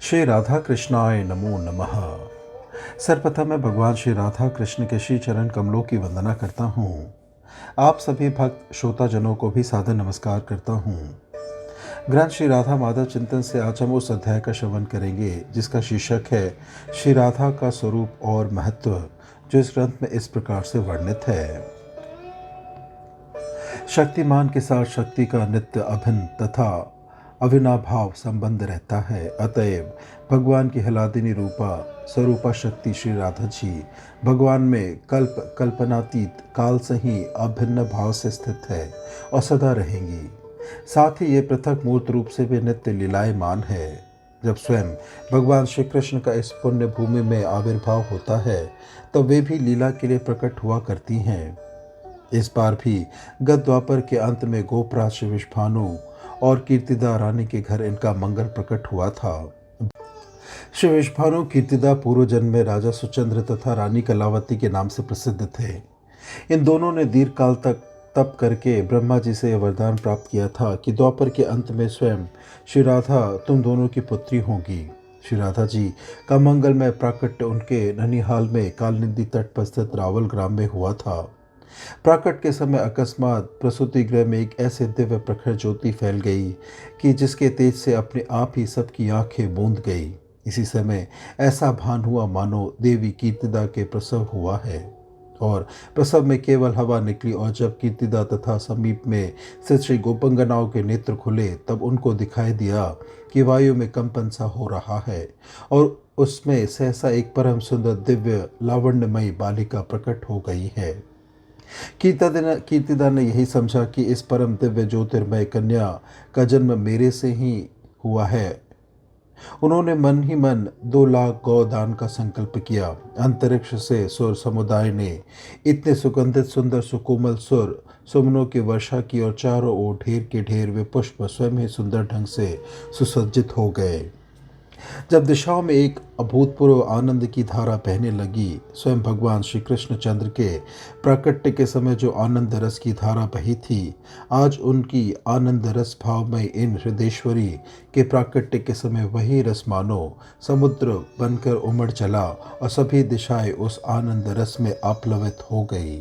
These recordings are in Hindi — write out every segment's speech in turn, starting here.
श्री राधा कृष्णाय नमो नमः। सर्वप्रथम मैं भगवान श्री राधा कृष्ण के श्री चरण कमलों की वंदना करता हूँ। आप सभी भक्त श्रोताजनों को भी सादर नमस्कार करता हूँ। ग्रंथ श्री राधा माधव चिंतन से आज हम उस अध्याय का श्रवण करेंगे जिसका शीर्षक है श्री राधा का स्वरूप और महत्व, जो इस ग्रंथ में इस प्रकार से वर्णित है। शक्तिमान के साथ शक्ति का नित्य अभिन्न तथा अविनाभाव संबंध रहता है। अतएव भगवान की हलादिनी रूपा स्वरूपा शक्ति श्री राधा जी भगवान में कल्पनातीत काल से ही अभिन्न भाव से स्थित है और सदा रहेंगी। साथ ही ये पृथक मूर्त रूप से भी नित्य लीलायमान है। जब स्वयं भगवान श्री कृष्ण का इस पुण्य भूमि में आविर्भाव होता है तो वे भी लीला के लिए प्रकट हुआ करती हैं। इस बार भी गत द्वापर के अंत में गोपराज श्री विषभानु और कीर्तिदा रानी के घर इनका मंगल प्रकट हुआ था। श्री विषभानु कीर्तिदा पूर्व जन्म में राजा सुचंद्र तथा रानी कलावती के नाम से प्रसिद्ध थे। इन दोनों ने दीर्घ काल तक तप करके ब्रह्मा जी से वरदान प्राप्त किया था कि द्वापर के अंत में स्वयं श्री राधा तुम दोनों की पुत्री होंगी। श्री राधा जी का मंगलमय प्राकट्य उनके ननिहाल में कालनिधि तट पर स्थित रावल ग्राम में हुआ था। प्राकट के समय अकस्मात प्रसूति गृह में एक ऐसे दिव्य प्रखर ज्योति फैल गई कि जिसके तेज से अपने आप ही सबकी आंखें बूंद गई। इसी समय ऐसा भान हुआ मानो देवी कीर्तिदा के प्रसव हुआ है और प्रसव में केवल हवा निकली और जब कीर्तिदा तथा समीप में स्थित श्री गोपंगनाओं के नेत्र खुले तब उनको दिखाई दिया कि वायु में कंपन सा हो रहा है और उसमें सहसा एक परम सुंदर दिव्य लावण्यमयी बालिका प्रकट हो गई है। कीर्तिदा ने यही समझा कि इस परम दिव्य ज्योतिर्मय कन्या का जन्म मेरे से ही हुआ है। उन्होंने मन ही मन 2 लाख गौ दान का संकल्प किया। अंतरिक्ष से सुर समुदाय ने इतने सुगंधित सुंदर सुकोमल सुर सुमनों की वर्षा की और चारों ओर ढेर के ढेर वे पुष्प स्वयं ही सुंदर ढंग से सुसज्जित हो गए। जब दिशाओं में एक अभूतपूर्व आनंद की धारा बहने लगी, स्वयं भगवान श्री कृष्ण चंद्र के प्राकट्य के समय जो आनंद रस की धारा बही थी, आज उनकी आनंद रस भावमय इन हृदयेश्वरी के प्राकट्य के समय वही रस मानो समुद्र बनकर उमड़ चला और सभी दिशाएं उस आनंद रस में आप्लवित हो गई।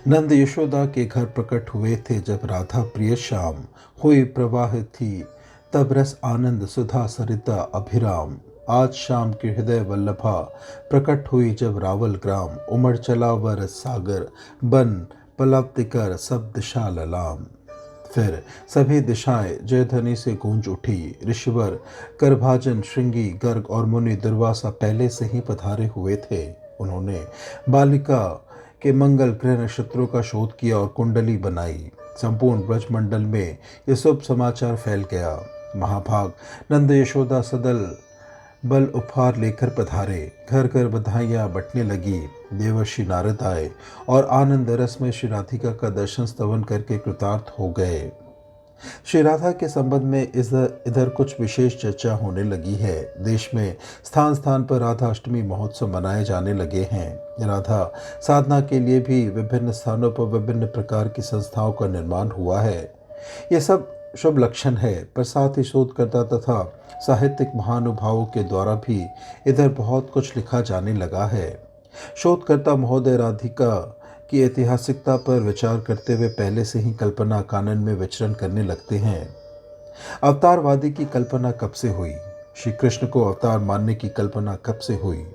नंद यशोदा के घर प्रकट हुए थे जब राधा प्रिय श्याम हुई प्रवाह थी, तब रस आनंद सुधा सरिता अभिराम। आज शाम के हृदय वल्लभा प्रकट हुई जब रावल ग्राम, उमड़ चला व रस सागर बन पलवति कर सब दिशा ललाम। फिर सभी दिशाएं जयध्वनि से गूंज उठी। ऋषिवर करभाजन श्रृंगी गर्ग और मुनि दुर्वासा पहले से ही पधारे हुए थे। उन्होंने बालिका के मंगल ग्रह नक्षत्रों का शोध किया और कुंडली बनाई। संपूर्ण ब्रजमंडल में यह शुभ समाचार फैल गया। महाभाग नंद यशोदा सदल बल उपहार लेकर पधारे। घर घर बधाइयाँ बटने लगी। देवर्षि नारद आए और आनंद रस में श्री राधिका का दर्शन स्तवन करके कृतार्थ हो गए। श्री राधा के संबंध में इधर कुछ विशेष चर्चा होने लगी है। देश में स्थान स्थान पर राधा अष्टमी महोत्सव मनाए जाने लगे हैं। राधा साधना के लिए भी विभिन्न स्थानों पर विभिन्न प्रकार की संस्थाओं का निर्माण हुआ है। ये सब शुभ लक्षण है, पर साथ ही शोधकर्ता तथा साहित्यिक महानुभावों के द्वारा भी इधर बहुत कुछ लिखा जाने लगा है। शोधकर्ता महोदय राधिका की ऐतिहासिकता पर विचार करते हुए पहले से ही कल्पना कानन में विचरण करने लगते हैं। अवतारवादी की कल्पना कब से हुई? श्री कृष्ण को अवतार मानने की कल्पना कब से हुई?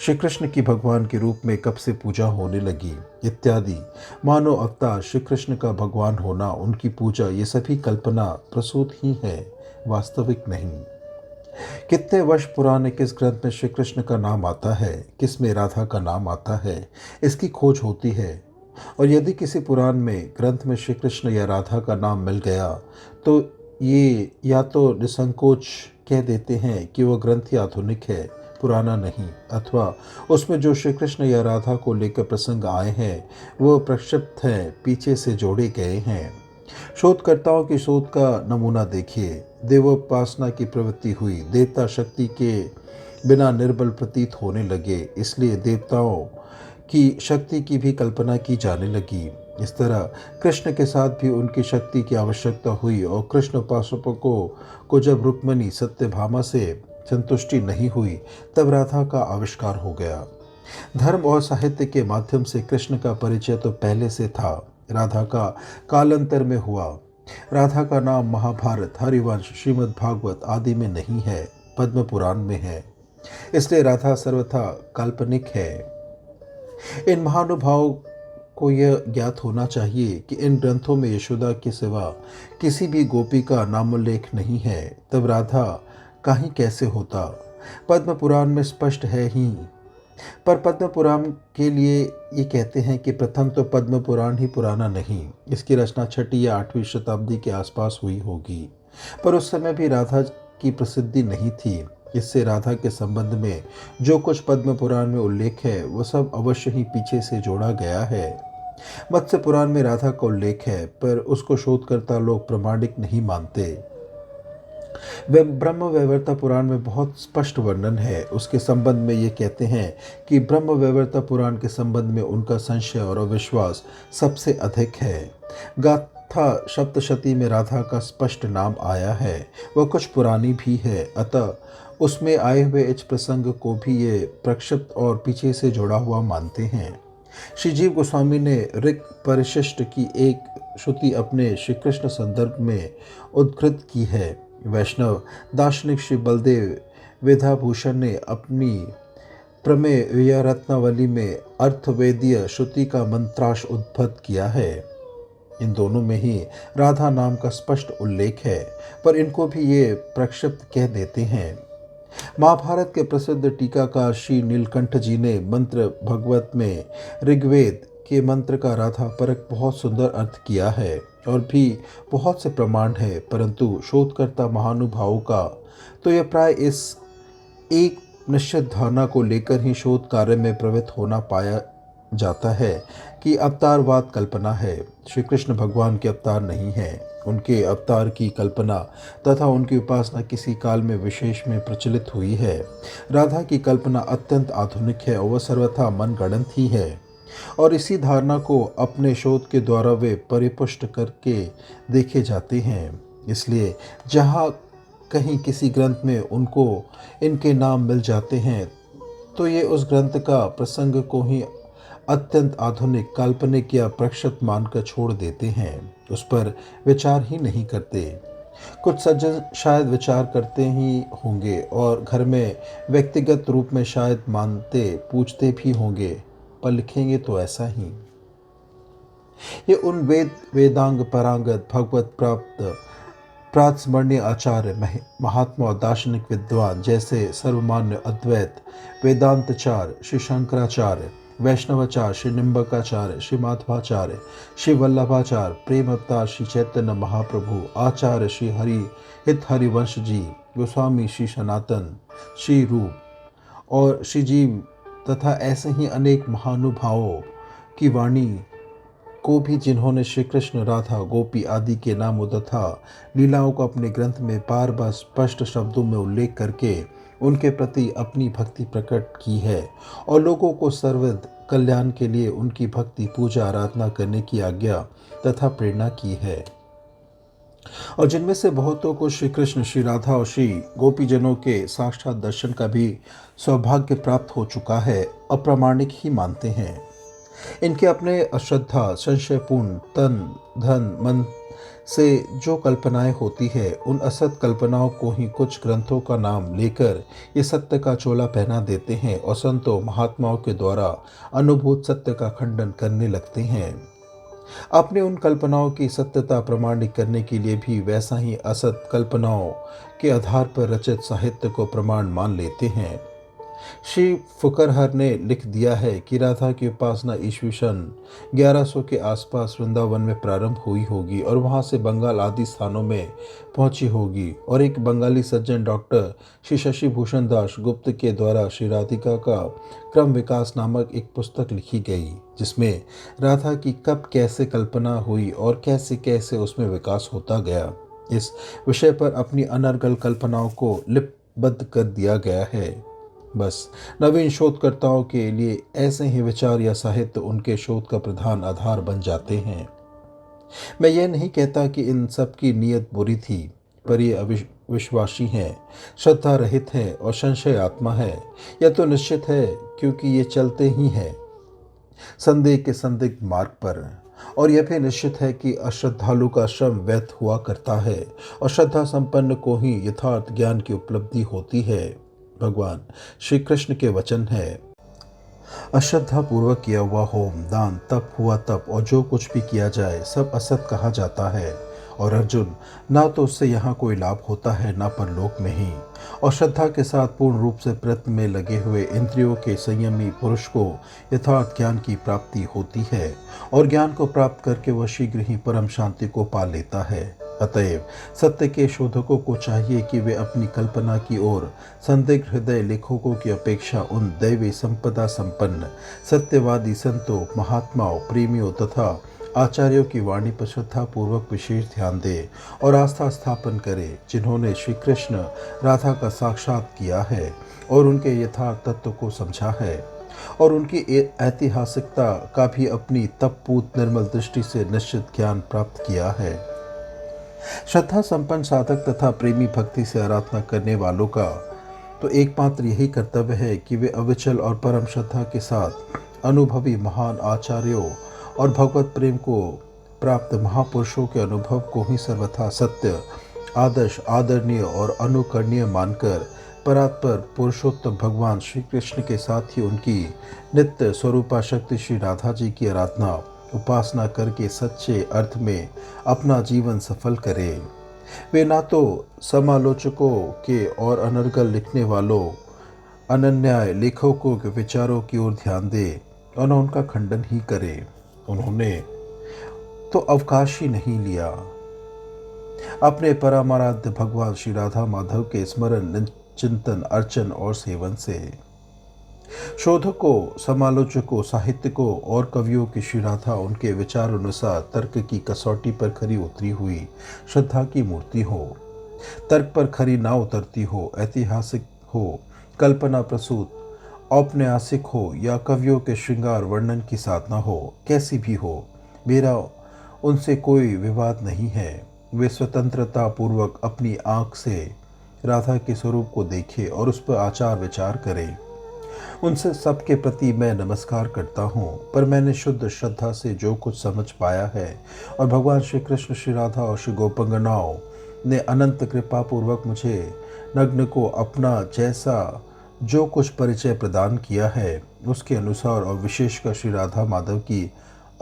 श्री कृष्ण की भगवान के रूप में कब से पूजा होने लगी? इत्यादि। मानो अवतार श्री कृष्ण का भगवान होना, उनकी पूजा, ये सभी कल्पना प्रसूत ही है, वास्तविक नहीं। कितने वर्ष पुराने किस ग्रंथ में श्री कृष्ण का नाम आता है, किस में राधा का नाम आता है, इसकी खोज होती है। और यदि किसी पुराण में ग्रंथ में श्री कृष्ण या राधा का नाम मिल गया तो ये या तो निसंकोच कह देते हैं कि वह ग्रंथ ही आधुनिक है, पुराना नहीं, अथवा उसमें जो श्री कृष्ण या राधा को लेकर प्रसंग आए हैं वो प्रक्षिप्त हैं, पीछे से जोड़े गए हैं। शोधकर्ताओं की शोध का नमूना देखिए। देवोपासना की प्रवृत्ति हुई, देवता शक्ति के बिना निर्बल प्रतीत होने लगे, इसलिए देवताओं की शक्ति की भी कल्पना की जाने लगी। इस तरह कृष्ण के साथ भी उनकी शक्ति की आवश्यकता हुई और कृष्ण उपासकों को जब रुक्मिणी सत्यभामा से संतुष्टि नहीं हुई तब राधा का आविष्कार हो गया। धर्म और साहित्य के माध्यम से कृष्ण का परिचय तो पहले से था, राधा का कालांतर में हुआ। राधा का नाम महाभारत, हरिवंश, श्रीमद् भागवत आदि में नहीं है, पद्म पुराण में है। इसलिए राधा सर्वथा काल्पनिक है। इन महानुभावों को यह ज्ञात होना चाहिए कि इन ग्रंथों में यशोदा के सिवा किसी भी गोपी का नामोल्लेख नहीं है, तब राधा का ही कैसे होता। पद्म पुराण में स्पष्ट है ही, पर पद्म पुराण के लिए ये कहते हैं कि प्रथम तो पद्म पुराण ही पुराना नहीं, इसकी रचना 6वीं या 8वीं शताब्दी के आसपास हुई होगी, पर उस समय भी राधा की प्रसिद्धि नहीं थी। इससे राधा के संबंध में जो कुछ पद्म पुराण में उल्लेख है वह सब अवश्य ही पीछे से जोड़ा गया है। मत्स्य पुराण में राधा का उल्लेख है, पर उसको शोधकर्ता लोग प्रामाणिक नहीं मानते। वह ब्रह्म वैवर्ता पुराण में बहुत स्पष्ट वर्णन है। उसके संबंध में ये कहते हैं कि ब्रह्म वैवर्ता पुराण के संबंध में उनका संशय और अविश्वास सबसे अधिक है। गाथा सप्तशती में राधा का स्पष्ट नाम आया है, वह कुछ पुरानी भी है, अतः उसमें आए हुए इस प्रसंग को भी ये प्रक्षिप्त और पीछे से जुड़ा हुआ मानते हैं। श्री जीव गोस्वामी ने ऋग परिशिष्ट की एक श्रुति अपने श्री कृष्ण संदर्भ में उद्धृत की है। वैष्णव दार्शनिक श्री बलदेव वेदाभूषण ने अपनी प्रमेय रत्नावली में अर्थवेदीय श्रुति का मंत्रांश उद्धृत किया है। इन दोनों में ही राधा नाम का स्पष्ट उल्लेख है, पर इनको भी ये प्रक्षिप्त कह देते हैं। महाभारत के प्रसिद्ध टीकाकार श्री नीलकंठ जी ने मंत्र भगवत में ऋग्वेद के मंत्र का राधा परक बहुत सुंदर अर्थ किया है और भी बहुत से प्रमाण है, परंतु शोधकर्ता महानुभावों का तो यह प्राय इस एक निश्चित धारणा को लेकर ही शोध कार्य में प्रवृत्त होना पाया जाता है कि अवतारवाद कल्पना है। श्री कृष्ण भगवान के अवतार नहीं है, उनके अवतार की कल्पना तथा उनकी उपासना किसी काल में विशेष में प्रचलित हुई है। राधा की कल्पना अत्यंत आधुनिक है और वह सर्वथा मनगढ़ंत ही है, और इसी धारणा को अपने शोध के द्वारा वे परिपुष्ट करके देखे जाते हैं। इसलिए जहाँ कहीं किसी ग्रंथ में उनको इनके नाम मिल जाते हैं तो ये उस ग्रंथ का प्रसंग को ही अत्यंत आधुनिक, काल्पनिक या प्रक्षिप्त मानकर छोड़ देते हैं, उस पर विचार ही नहीं करते। कुछ सज्जन शायद विचार करते ही होंगे और घर में व्यक्तिगत रूप में शायद मानते पूछते भी होंगे, पर लिखेंगे तो ऐसा ही। ये उन वेदांग परांगत भगवत प्राप्त प्रातस्मरणीय आचार्य महात्मा और दार्शनिक विद्वान जैसे सर्वमान्य अद्वैत वेदांतचार्य श्री शंकराचार्य, वैष्णवाचार्य श्री निम्बकाचार्य, श्री माधवाचार्य, श्री वल्लभाचार्य, प्रेम अवतार श्री चैतन्य महाप्रभु, आचार्य श्री हित हरिवंश जी, गोस्वामी श्री सनातन, श्री रूप और श्री जीव तथा ऐसे ही अनेक महानुभावों की वाणी को भी, जिन्होंने श्री कृष्ण, राधा, गोपी आदि के नामों तथा लीलाओं को अपने ग्रंथ में बार बार स्पष्ट शब्दों में उल्लेख करके उनके प्रति अपनी भक्ति प्रकट की है और लोगों को सर्वद कल्याण के लिए उनकी भक्ति, पूजा, आराधना करने की आज्ञा तथा प्रेरणा की है, और जिनमें से बहुतों को श्री कृष्ण, श्री राधा और श्री गोपीजनों के साक्षात दर्शन का भी सौभाग्य प्राप्त हो चुका है, अप्रामाणिक ही मानते हैं। इनके अपने अश्रद्धा, संशयपूर्ण तन, धन, मन से जो कल्पनाएं होती है, उन असत कल्पनाओं को ही कुछ ग्रंथों का नाम लेकर ये सत्य का चोला पहना देते हैं और संतों महात्माओं के द्वारा अनुभूत सत्य का खंडन करने लगते हैं। अपने उन कल्पनाओं की सत्यता प्रमाणित करने के लिए भी वैसा ही असत कल्पनाओं के आधार पर रचित साहित्य को प्रमाण मान लेते हैं। श्री फुकरहर ने लिख दिया है कि राधा की उपासना ईस्वीसन 1100 के आसपास वृंदावन में प्रारंभ हुई होगी और वहां से बंगाल आदि स्थानों में पहुंची होगी, और एक बंगाली सज्जन डॉक्टर श्री शशि भूषण दास गुप्त के द्वारा श्री राधिका का क्रम विकास नामक एक पुस्तक लिखी गई, जिसमें राधा की कब कैसे कल्पना हुई और कैसे कैसे उसमें विकास होता गया, इस विषय पर अपनी अनर्गल कल्पनाओं को लिपिबद्ध कर दिया गया है। बस नवीन शोधकर्ताओं के लिए ऐसे ही विचार या साहित्य उनके शोध का प्रधान आधार बन जाते हैं। मैं ये नहीं कहता कि इन सब की नीयत बुरी थी, पर ये अविश्वासी है, श्रद्धा रहित है और संशय आत्मा है। यह तो निश्चित है, क्योंकि ये चलते ही हैं संदेह के संदिग्ध मार्ग पर। और यह भी निश्चित है कि अश्रद्धालु का श्रम व्यर्थ हुआ करता है और श्रद्धा संपन्न को ही यथार्थ ज्ञान की उपलब्धि होती है। भगवान श्री कृष्ण के वचन है, अश्रद्धा पूर्वक किया हुआ होम, दान, तप हुआ तप और जो कुछ भी किया जाए सब असत कहा जाता है। और अर्जुन, ना तो उससे यहाँ कोई लाभ होता है ना परलोक में ही। और श्रद्धा के साथ पूर्ण रूप से प्रयत्न में लगे हुए इंद्रियों के संयमी पुरुष को यथार्थ ज्ञान की प्राप्ति होती है और ज्ञान को प्राप्त करके वह शीघ्र ही परम शांति को पा लेता है। अतएव सत्य के शोधकों को चाहिए कि वे अपनी कल्पना की ओर संदिग्ध हृदय लेखकों की अपेक्षा उन दैवी संपदा संपन्न सत्यवादी संतों, महात्माओं, प्रेमियों तथा आचार्यों की वाणी पर श्रद्धापूर्वक विशेष ध्यान दे और आस्था स्थापन करे, जिन्होंने श्री कृष्ण राधा का साक्षात किया है और उनके यथार्थ तत्व को समझा है और उनकी ऐतिहासिकता का भी अपनी तपपूत निर्मल दृष्टि से निश्चित ज्ञान प्राप्त किया है। श्रद्धा संपन्न साधक तथा प्रेमी भक्ति से आराधना करने वालों का तो एकमात्र यही कर्तव्य है कि वे अविचल और परम श्रद्धा के साथ अनुभवी महान आचार्यों और भगवत प्रेम को प्राप्त महापुरुषों के अनुभव को ही सर्वथा सत्य, आदर्श, आदरणीय और अनुकरणीय मानकर परात्पर पुरुषोत्तम भगवान श्री कृष्ण के साथ ही उनकी नित्य स्वरूपा शक्ति श्री राधा जी की आराधना उपासना करके सच्चे अर्थ में अपना जीवन सफल करें। वे ना तो समालोचकों के और अनर्गल लिखने वालों, अनन्याय लेखकों के विचारों की ओर ध्यान दें और न उनका खंडन ही करें। उन्होंने तो अवकाश ही नहीं लिया अपने परमाराध्य भगवान श्री राधा माधव के स्मरण, चिंतन, अर्चन और सेवन से। शोधकों, समालोचकों, साहित्यकों और कवियों की श्री राधा उनके विचार अनुसार तर्क की कसौटी पर खरी उतरी हुई श्रद्धा की मूर्ति हो, तर्क पर खरी ना उतरती हो, ऐतिहासिक हो, कल्पना प्रसूत, औपन्यासिक हो या कवियों के श्रृंगार वर्णन की साधना हो, कैसी भी हो, मेरा उनसे कोई विवाद नहीं है। वे स्वतंत्रता पूर्वक अपनी आँख से राधा के स्वरूप को देखें और उस पर आचार विचार करें। उनसे सबके प्रति मैं नमस्कार करता हूँ, पर मैंने शुद्ध श्रद्धा से जो कुछ समझ पाया है और भगवान श्री कृष्ण, श्री राधा और श्री गोपांगनाओं ने अनंत कृपा पूर्वक मुझे नग्न को अपना जैसा जो कुछ परिचय प्रदान किया है उसके अनुसार और विशेषकर श्री राधा माधव की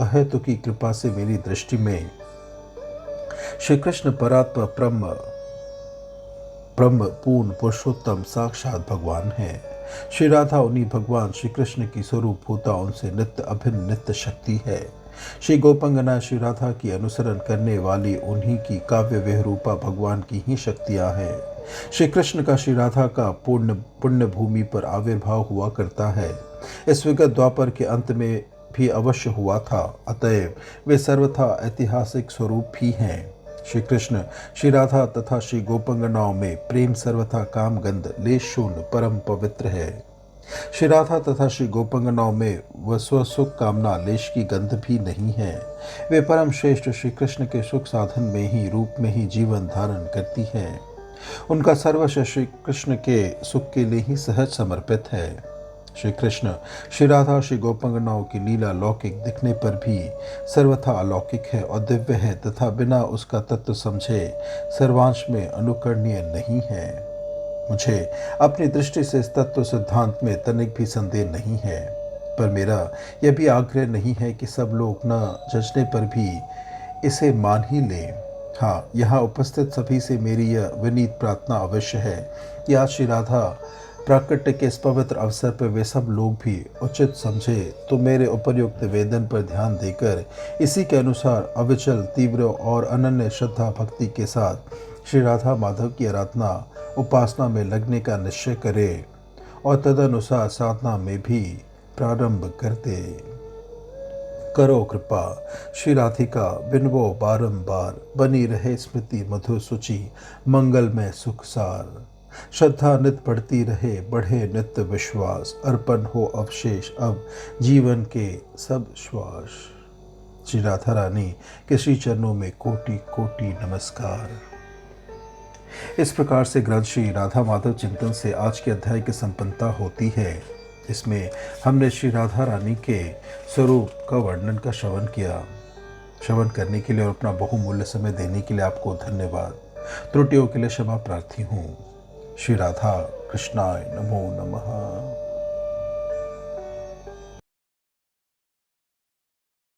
अहेतुकी कृपा से मेरी दृष्टि में श्री कृष्ण परात्पर ब्रह्म पूर्ण पुरुषोत्तम साक्षात भगवान है। श्री राधा उन्हीं भगवान श्री कृष्ण की स्वरूप भूता उनसे नित्य अभिन्न नित्य शक्ति है। श्री गोपांगना श्री राधा की अनुसरण करने वाली उन्हीं की काव्य विहरूपा भगवान की ही शक्तियां हैं। श्री कृष्ण का श्री राधा का पुण्य भूमि पर आविर्भाव हुआ करता है। इस विगत द्वापर के अंत में भी अवश्य हुआ था, अतएव वे सर्वथा ऐतिहासिक स्वरूप भी हैं। श्री कृष्ण, श्री राधा तथा श्री गोपांगनाओं में प्रेम सर्वथा कामगंध लेश शून्य परम पवित्र है। श्री राधा तथा श्री गोपांगनाओं में वह स्वसुख कामना लेश की गंध भी नहीं है। वे परम श्रेष्ठ श्री कृष्ण के सुख साधन में ही रूप में ही जीवन धारण करती है। उनका सर्वस्व श्री कृष्ण के सुख के लिए ही सहज समर्पित है। श्री कृष्ण, श्री राधा और श्री गोपांगनाओं की लीला लौकिक दिखने पर भी सर्वथा अलौकिक है और दिव्य है तथा बिना उसका तत्व समझे सर्वांश में अनुकरणीय नहीं है। मुझे अपनी दृष्टि से इस तत्व सिद्धांत में तनिक भी संदेह नहीं है, पर मेरा यह भी आग्रह नहीं है कि सब लोग न जचने पर भी इसे मान ही लें। हाँ, यहाँ उपस्थित सभी से मेरी यह विनीत प्रार्थना अवश्य है कि आज श्री राधा प्राकट्य के इस पवित्र अवसर पर वे सब लोग भी उचित समझे तो मेरे उपर्युक्त वेदन पर ध्यान देकर इसी के अनुसार अविचल, तीव्र और अनन्य श्रद्धा भक्ति के साथ श्री राधा माधव की आराधना उपासना में लगने का निश्चय करें और तदनुसार साधना में भी प्रारंभ करते। करो कृपा श्री राधिका बिनवो बारंबार, बनी रहे स्मृति मधुर सुचि मंगलमय सुखसार। श्रद्धा नित बढ़ती रहे, बढ़े नित्य विश्वास, अर्पण हो अवशेष अब जीवन के सब श्वास। श्री राधा रानी के श्री चरणों में कोटि कोटि नमस्कार। इस प्रकार से ग्रंथ श्री राधा माधव चिंतन से आज के अध्याय की संपन्नता होती है। इसमें हमने श्री राधा रानी के स्वरूप का वर्णन का श्रवण किया। श्रवण करने के लिए और अपना बहुमूल्य समय देने के लिए आपको धन्यवाद। त्रुटियों के लिए क्षमा प्रार्थी हूँ। श्री राधा कृष्णाय नमो नमः।